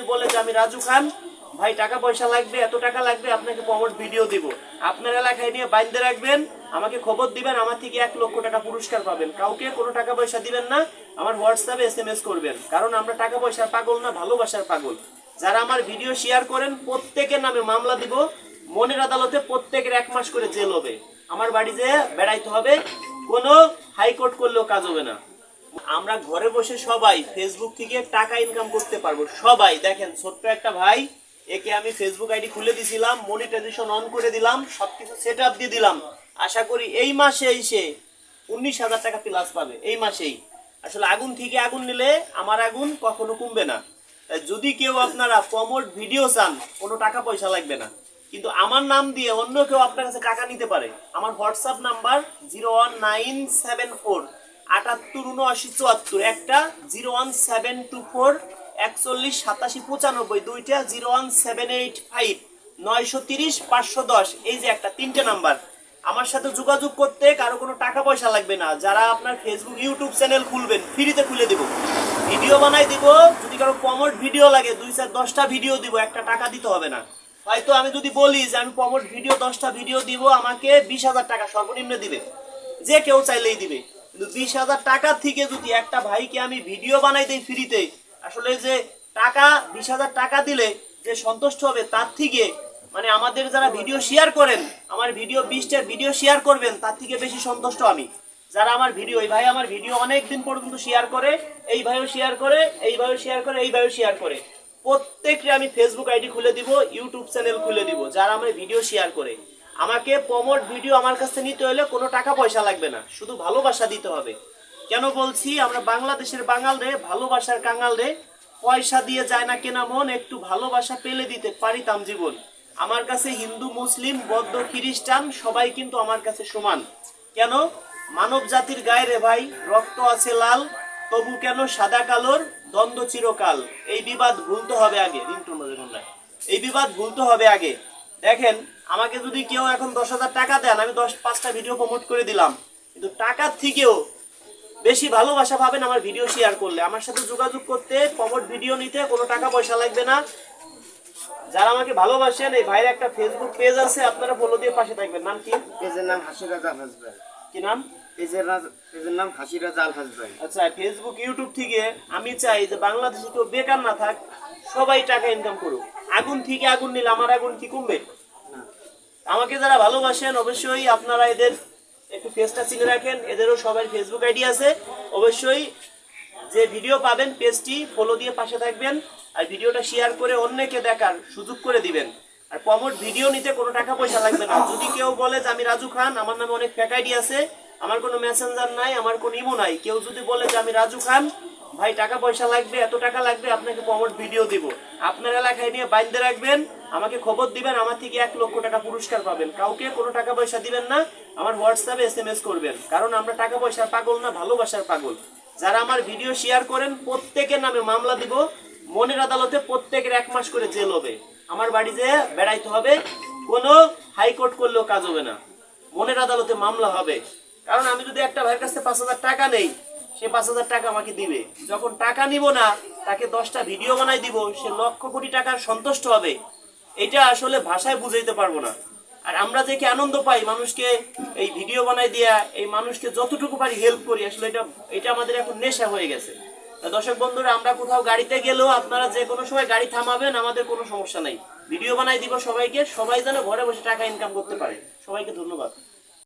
যদি বলে যে আমি রাজু খান, ভাই টাকা পয়সা লাগবে, এত টাকা লাগবে, আপনাকে প্রমোট ভিডিও দিব, আপনার এলাকায় নিয়ে বাইন্ধে রাখবেন, আমাকে খবর দিবেন, আমার থেকে 1 লক্ষ টাকা পুরস্কার পাবেন। কাউকে কোনো টাকা পয়সা দিবেন না, আমার হোয়াটসঅ্যাপে SMS করবেন, কারণ আমরা টাকা পয়সার পাগল না, ভালোবাসার পাগল। যারা আমার ভিডিও শেয়ার করেন প্রত্যেকের নামে মামলা দিব, মনের আদালতে প্রত্যেকের 1 মাস করে জেল হবে, আমার বাড়ি যেয়ে বেড়াইতে হবে, কোনো হাইকোর্ট করলেও কাজ হবে না। আমরা ঘরে বসে সবাই ফেসবুক থেকে টাকা ইনকাম করতে পারবো সবাই। দেখেন ছোট্ট একটা ভাই, একে আমি ফেসবুক আইডি খুলে দিয়েছিলাম, মনিটাইজেশন অন করে দিলাম, সবকিছু সেট আপ দিয়ে দিলাম। আশা করি এই মাসে এসে 19,000 টাকা প্লাস পাবে এই মাসেই। আসলে আগুন থেকে আগুন নিলে আমার আগুন কখনো কমবে না। যদি কেউ আপনারা প্রমোট ভিডিও চান, কোনো টাকা পয়সা লাগবে না, কিন্তু আমার নাম দিয়ে অন্য কেউ আপনার কাছে টাকা নিতে পারে। আমার হোয়াটসঅ্যাপ নাম্বার 01974 78 79 74, একটা 01724 41 87 95, দুইটা 01785 930 510, এই যে একটা, 3টে নাম্বার। আমার সাথে যোগাযোগ করতে কারো কোনো টাকা পয়সা লাগবে না। যারা আপনার ফেসবুক ইউটিউব চ্যানেল খুলবেন, ফ্রিতে খুলে দিব, ভিডিও বানাই দিব। যদি কারো প্রমোট ভিডিও লাগে 2-4-10টা ভিডিও দিব, একটা টাকা দিতে হবে না। হয়তো আমি যদি বলি যে আমি প্রমোট ভিডিও 10টা ভিডিও দিব, আমাকে 20,000 টাকা সর্বনিম্ন দিবে, যে কেউ চাইলেই দিবে। কিন্তু 20,000 টাকার থেকে যদি একটা ভাইকে আমি ভিডিও বানাই দেই ফ্রিতে, আসলে যে টাকা 20,000 টাকা দিলে যে সন্তুষ্ট হবে, তার থেকে মানে আমাদের যারা ভিডিও শেয়ার করেন, আমার ভিডিও 20টা ভিডিও শেয়ার করবেন, তার থেকে বেশি সন্তুষ্ট আমি। যারা আমার ভিডিও, এই ভাই আমার ভিডিও অনেক দিন পর্যন্ত শেয়ার করে, এই ভাইও শেয়ার করে, এই ভাইও শেয়ার করে, এই ভাইও শেয়ার করে, প্রত্যেককে আমি ফেসবুক আইডি খুলে দিব, ইউটিউব চ্যানেল খুলে দিব। যারা আমার ভিডিও শেয়ার করে, আমাকে প্রমোট ভিডিও আমার কাছে নিতে হলে কোনো টাকা পয়সা লাগবে না, শুধু ভালোবাসা দিতে হবে। কেন বলছি, আমরা বাংলাদেশের বাঙাল রে, ভালোবাসার কাঙাল রে, পয়সা দিয়ে যায় না কেনা মন, একটু ভালোবাসা পেলে দিতে পারিতাম জীবন। আমার কাছে হিন্দু, মুসলিম, বৌদ্ধ, খ্রিস্টান সবাই কিন্তু আমার কাছে সমান। কেন? মানব জাতির গায়ে রে ভাই রক্ত আছে লাল, তবু কেন সাদা কালোর দ্বন্দ্ব চিরকাল। এই বিবাদ ভুলতে হবে আগে, এই বিবাদ ভুলতে হবে আগে। দেখেন, আমাকে যদি কেউ এখন 10,000 টাকা দেন, আমি 5টা ভিডিও প্রমোট করে দিলাম, কিন্তু টাকার থেকেও বেশি ভালোবাসা পাবেন আমার ভিডিও শেয়ার করলে। আমার সাথে যোগাযোগ করতে, প্রমোট ভিডিও নিতে কোনো টাকা পয়সা লাগবে না। যারা আমাকে ভালোবাসেন, এই ভাইয়ের একটা ফেসবুক পেজ আছে, আপনারা ফলো দিয়ে পাশে থাকবেন। নাম কি? পেজের নাম হাসিরাজ আলহাজ ভাই। কি নাম? পেজের নাম হাসিরাজ আলহাজ ভাই। আচ্ছা, ফেসবুক ইউটিউব থেকে আমি চাই যে বাংলাদেশে কেউ বেকার না থাক, সবাই টাকা ইনকাম করুক। আগুন থেকে আগুন নিলে আমার আগুন কি কমবে? আমাকে যারা ভালোবাসেন অবশ্যই আপনারা এদের একটু ফেসটা চিনে রাখেন, এদেরও সবাই ফেসবুক আইডি আছে। অবশ্যই যে ভিডিও পাবেন পেজটি ফলো দিয়ে পাশে থাকবেন, আর ভিডিওটা শেয়ার করে অন্যকে দেখার সুযোগ করে দিবেন। আর প্রমোট ভিডিও নিতে কোনো টাকা পয়সা লাগবে না। যদি কেউ বলে যে আমি রাজু খান, আমার নামে অনেক ফেক আইডি আছে, আমার কোনো মেসেঞ্জার নাই, আমার কোনো ইমো নাই, কেউ যদি বলে যে আমি রাজু খান, ভাই টাকা পয়সা লাগবে, এত টাকা লাগবে, আপনাকে প্রমোট ভিডিও দিব, আপনার এলাকায় নিয়ে বাইন্ধে রাখবেন, আমাকে খবর দিবেন, আমার থেকে 1 লক্ষ টাকা পুরস্কার পাবেন। কাউকে কোনো টাকা পয়সা দিবেন না, আমার হোয়াটসঅ্যাপে SMS করবেন, কারণ আমরা টাকা পয়সার পাগল না, ভালোবাসার পাগল। যারা আমার ভিডিও শেয়ার করেন প্রত্যেকের নামে মামলা দিব, মনের আদালতে প্রত্যেকের 1 মাস করে জেল হবে, আমার বাড়ি যেয়ে বেড়াইতে হবে, কোনো হাইকোর্ট করলেও কাজ হবে না, মনের আদালতে মামলা হবে। কারণ আমি যদি একটা ভাইয়ের কাছে 5,000 টাকা নেই, সে 5,000 টাকা আমাকে দিবে। যখন টাকা নিব না, তাকে 10টা ভিডিও বানাই দিব, সে লক্ষ কোটি টাকার সন্তুষ্ট হবে। এটা আসলে ভাষায় বুঝাইতে পারবো না। আর আমরা যে কি আনন্দ পাই মানুষকে এই ভিডিও বানাই দিয়া, এই মানুষকে যতটুকু পারি হেল্প করি, আসলে এটা আমাদের এখন নেশা হয়ে গেছে। দর্শক বন্ধুরা, আমরা কোথাও গাড়িতে গেলেও আপনারা যে কোনো সময় গাড়ি থামাবেন, আমাদের কোনো সমস্যা নাই, ভিডিও বানাই দিব সবাইকে, সবাই যেন ঘরে বসে টাকা ইনকাম করতে পারে। সবাইকে ধন্যবাদ।